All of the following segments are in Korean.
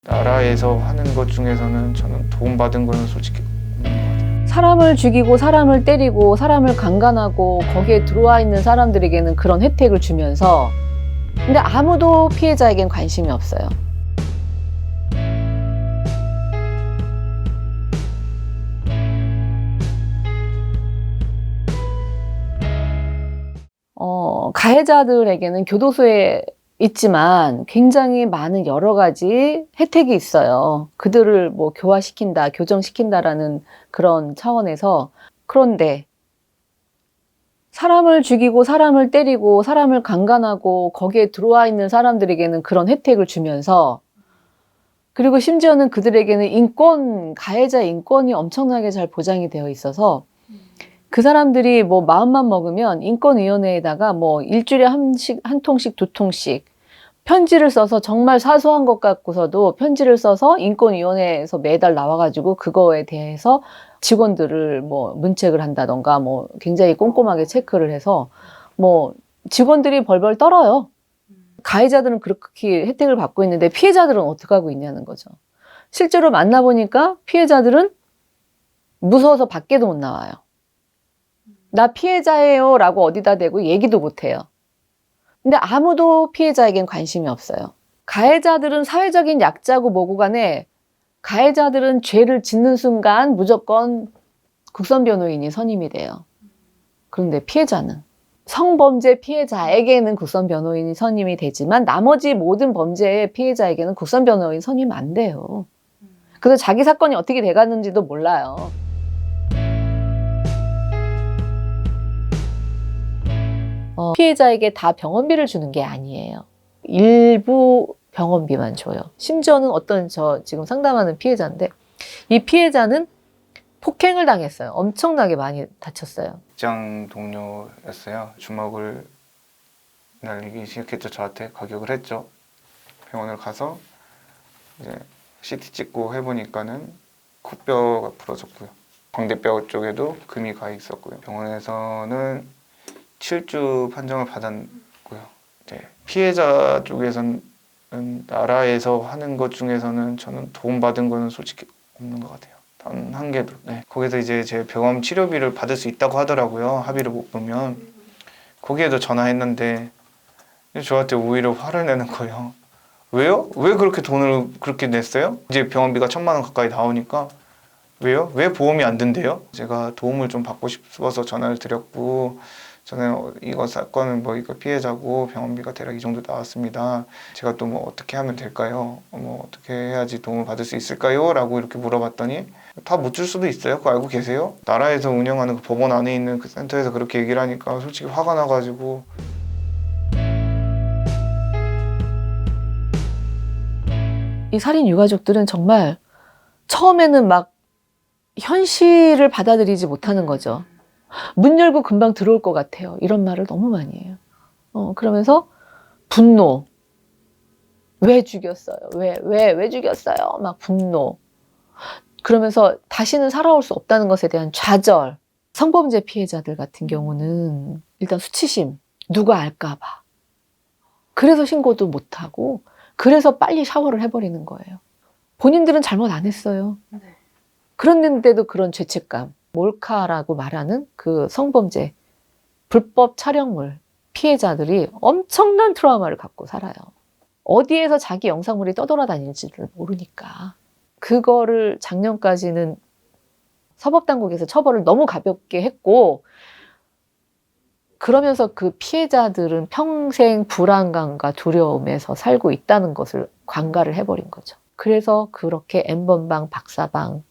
나라에서 하는 것 중에서는 저는 도움받은 거는 솔직히 없는 것 같아요. 사람을 죽이고 사람을 때리고 사람을 강간하고 거기에 들어와 있는 사람들에게는 그런 혜택을 주면서 근데 아무도 피해자에겐 관심이 없어요. 가해자들에게는 교도소에 있지만 굉장히 많은 여러 가지 혜택이 있어요. 그들을 뭐 교화시킨다, 교정시킨다라는 그런 차원에서. 그런데 사람을 죽이고 사람을 때리고 사람을 강간하고 거기에 들어와 있는 사람들에게는 그런 혜택을 주면서 그리고 심지어는 그들에게는 인권, 가해자 인권이 엄청나게 잘 보장이 되어 있어서 그 사람들이 뭐 마음만 먹으면 인권위원회에다가 뭐 일주일에 한 통씩, 두 통씩 편지를 써서 정말 사소한 것 같고서도 편지를 써서 인권위원회에서 매달 나와가지고 그거에 대해서 직원들을 뭐 문책을 한다던가 뭐 굉장히 꼼꼼하게 체크를 해서 뭐 직원들이 벌벌 떨어요. 가해자들은 그렇게 혜택을 받고 있는데 피해자들은 어떻게 하고 있냐는 거죠. 실제로 만나보니까 피해자들은 무서워서 밖에도 못 나와요. 나 피해자예요 라고 어디다 대고 얘기도 못해요. 근데 아무도 피해자에겐 관심이 없어요. 가해자들은 사회적인 약자고 뭐고 간에 가해자들은 죄를 짓는 순간 무조건 국선 변호인이 선임이 돼요. 그런데 피해자는 성범죄 피해자에게는 국선 변호인이 선임이 되지만 나머지 모든 범죄의 피해자에게는 국선 변호인 선임 안 돼요. 그래서 자기 사건이 어떻게 돼가는지도 몰라요. 피해자에게 다 병원비를 주는 게 아니에요. 일부 병원비만 줘요. 심지어는 어떤 저 지금 상담하는 피해자인데 이 피해자는 폭행을 당했어요. 엄청나게 많이 다쳤어요. 직장 동료였어요. 주먹을 날리기 시작했죠. 저한테 가격을 했죠. 병원을 가서 이제 CT 찍고 해보니까는 코뼈가 부러졌고요. 광대뼈 쪽에도 금이 가 있었고요. 병원에서는 7주 판정을 받았고요. 이제 피해자 쪽에서는 나라에서 하는 것 중에서는 저는 도움받은 거는 솔직히 없는 것 같아요. 단 한 개도. 네. 거기서 이제 제 병원 치료비를 받을 수 있다고 하더라고요. 합의를 못 보면. 거기에도 전화했는데 저한테 오히려 화를 내는 거예요. 왜요? 왜 그렇게 돈을 그렇게 냈어요? 이제 병원비가 1,000만 원 가까이 나오니까 왜요? 왜 보험이 안 된대요? 제가 도움을 좀 받고 싶어서 전화를 드렸고 저는 이거 사건은 뭐 이거 피해자고 병원비가 대략 이 정도 나왔습니다. 제가 또 뭐 어떻게 하면 될까요? 뭐 어떻게 해야지 도움을 받을 수 있을까요? 라고 이렇게 물어봤더니 다 못 줄 수도 있어요. 그거 알고 계세요? 나라에서 운영하는 그 법원 안에 있는 그 센터에서 그렇게 얘기를 하니까 솔직히 화가 나가지고 이 살인 유가족들은 정말 처음에는 막 현실을 받아들이지 못하는 거죠. 문 열고 금방 들어올 것 같아요. 이런 말을 너무 많이 해요. 그러면서 분노. 왜 죽였어요? 왜 죽였어요? 막 분노. 그러면서 다시는 살아올 수 없다는 것에 대한 좌절. 성범죄 피해자들 같은 경우는 일단 수치심. 누가 알까봐. 그래서 신고도 못하고 그래서 빨리 샤워를 해버리는 거예요. 본인들은 잘못 안 했어요. 그런데도 그런 죄책감. 몰카라고 말하는 그 성범죄, 불법 촬영물 피해자들이 엄청난 트라우마를 갖고 살아요. 어디에서 자기 영상물이 떠돌아다닐지를 모르니까. 그거를 작년까지는 사법당국에서 처벌을 너무 가볍게 했고 그러면서 그 피해자들은 평생 불안감과 두려움에서 살고 있다는 것을 관가를 해버린 거죠. 그래서 그렇게 N번방, 박사방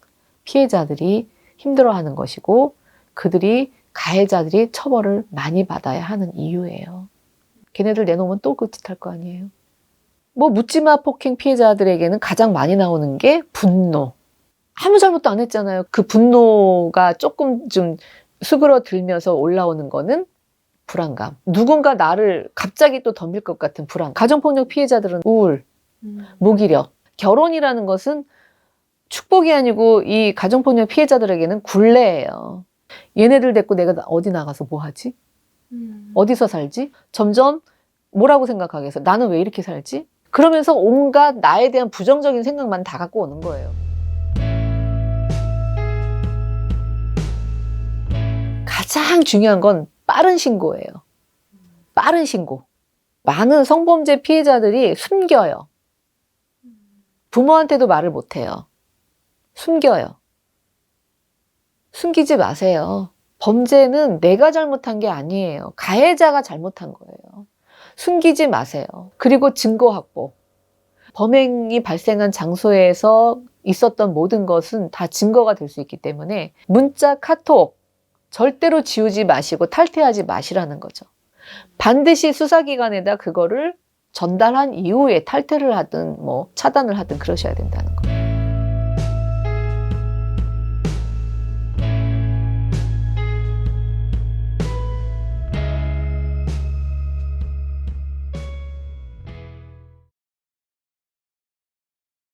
피해자들이 힘들어하는 것이고 그들이 가해자들이 처벌을 많이 받아야 하는 이유예요. 걔네들 내놓으면 또 그 짓 할 거 아니에요. 뭐 묻지마 폭행 피해자들에게는 가장 많이 나오는 게 분노. 아무 잘못도 안 했잖아요. 그 분노가 조금 좀 수그러들면서 올라오는 거는 불안감. 누군가 나를 갑자기 또 덤빌 것 같은 불안. 가정폭력 피해자들은 우울, 무기력. 결혼이라는 것은 축복이 아니고 이 가정폭력 피해자들에게는 굴레예요. 얘네들 데리고 내가 어디 나가서 뭐 하지? 어디서 살지? 점점 뭐라고 생각하겠어? 나는 왜 이렇게 살지? 그러면서 온갖 나에 대한 부정적인 생각만 다 갖고 오는 거예요. 가장 중요한 건 빠른 신고예요. 빠른 신고. 많은 성범죄 피해자들이 숨겨요. 부모한테도 말을 못해요. 숨겨요. 숨기지 마세요. 범죄는 내가 잘못한 게 아니에요. 가해자가 잘못한 거예요. 숨기지 마세요. 그리고 증거 확보. 범행이 발생한 장소에서 있었던 모든 것은 다 증거가 될 수 있기 때문에 문자, 카톡 절대로 지우지 마시고 탈퇴하지 마시라는 거죠. 반드시 수사기관에다 그거를 전달한 이후에 탈퇴를 하든 뭐 차단을 하든 그러셔야 된다는 거예요.